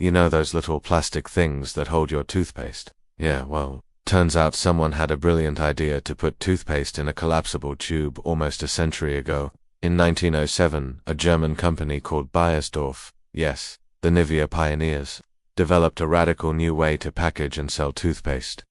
You know those little plastic things that hold your toothpaste? Yeah, well, turns out someone had a brilliant idea to put toothpaste in a collapsible tube almost a century ago. In 1907, a German company called Beiersdorf, yes, the Nivea pioneers, developed a radical new way to package and sell toothpaste.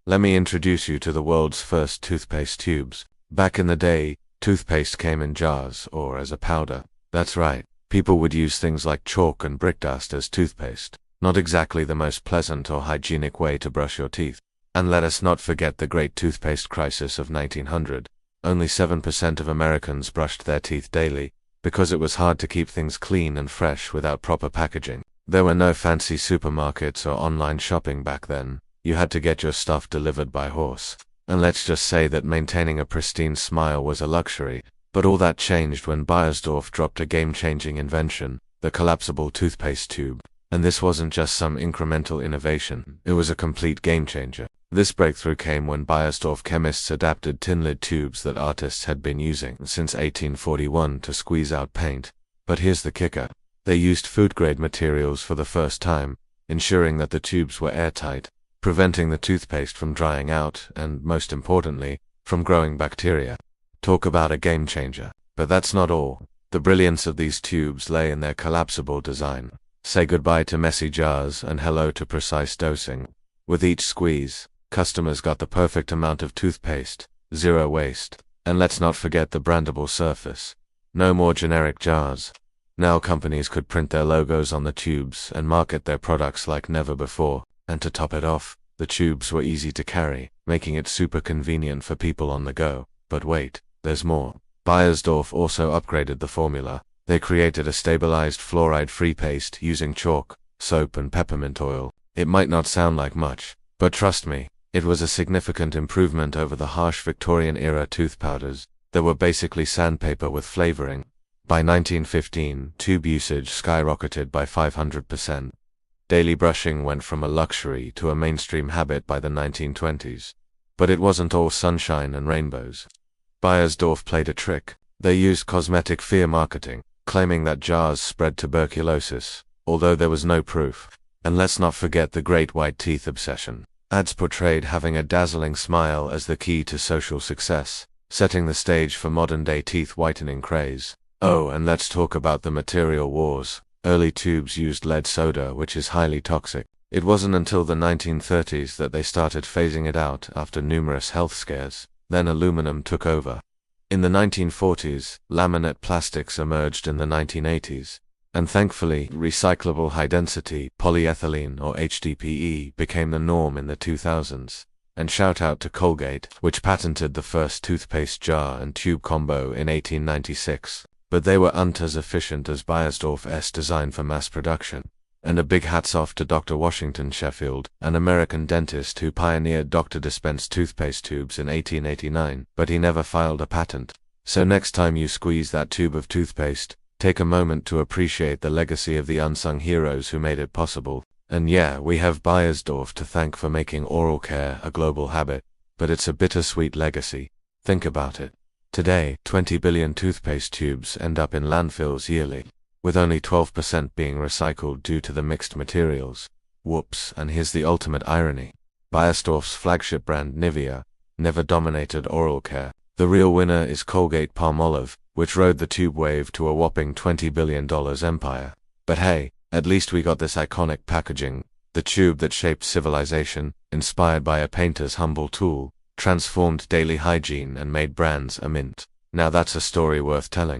Let me introduce you to the world's first toothpaste tubes. Back in the day, toothpaste came in jars or as a powder. That's right, people would use things like chalk and brick dust as toothpaste. Not exactly the most pleasant or hygienic way to brush your teeth. And let us not forget the great toothpaste crisis of 1900. Only 7% of Americans brushed their teeth daily, because it was hard to keep things clean and fresh without proper packaging. There were no fancy supermarkets or online shopping back then. You had to get your stuff delivered by horse. And let's just say that maintaining a pristine smile was a luxury. But all that changed when Beiersdorf dropped a game-changing invention, the collapsible toothpaste tube. And this wasn't just some incremental innovation, it was a complete game-changer. This breakthrough came when Beiersdorf chemists adapted tin-lid tubes that artists had been using since 1841 to squeeze out paint. But here's the kicker. They used food-grade materials for the first time, ensuring that the tubes were airtight, preventing the toothpaste from drying out and, most importantly, from growing bacteria. Talk about a game-changer. But that's not all. The brilliance of these tubes lay in their collapsible design. Say goodbye to messy jars and hello to precise dosing. With each squeeze, customers got the perfect amount of toothpaste, zero waste, and let's not forget the brandable surface. No more generic jars. Now companies could print their logos on the tubes and market their products like never before, and to top it off, the tubes were easy to carry, making it super convenient for people on the go. But wait, there's more. Beiersdorf also upgraded the formula. They created a stabilized fluoride-free paste using chalk, soap and peppermint oil. It might not sound like much, but trust me, it was a significant improvement over the harsh Victorian-era tooth powders that were basically sandpaper with flavoring. By 1915, tube usage skyrocketed by 500%. Daily brushing went from a luxury to a mainstream habit by the 1920s. But it wasn't all sunshine and rainbows. Beiersdorf played a trick. They used cosmetic fear marketing, claiming that jars spread tuberculosis, although there was no proof. And let's not forget the great white teeth obsession. Ads portrayed having a dazzling smile as the key to social success, setting the stage for modern-day teeth whitening craze. Oh, and let's talk about the material wars. Early tubes used lead soda, which is highly toxic. It wasn't until the 1930s that they started phasing it out after numerous health scares. Then aluminum took over. In the 1940s, laminate plastics emerged in the 1980s. And thankfully, recyclable high-density polyethylene or HDPE became the norm in the 2000s. And shout out to Colgate, which patented the first toothpaste jar and tube combo in 1896. But they weren't as efficient as Beiersdorf's design for mass production. And a big hats off to Dr. Washington Sheffield, an American dentist who pioneered doctor-dispensed toothpaste tubes in 1889, but he never filed a patent. So next time you squeeze that tube of toothpaste, take a moment to appreciate the legacy of the unsung heroes who made it possible. And yeah, we have Beiersdorf to thank for making oral care a global habit, but it's a bittersweet legacy. Think about it. Today, 20 billion toothpaste tubes end up in landfills yearly, with only 12% being recycled due to the mixed materials. Whoops, and here's the ultimate irony. Beiersdorf's flagship brand Nivea never dominated oral care. The real winner is Colgate-Palmolive, which rode the tube wave to a whopping $20 billion empire. But hey, at least we got this iconic packaging, the tube that shaped civilization, inspired by a painter's humble tool, transformed daily hygiene and made brands a mint. Now that's a story worth telling.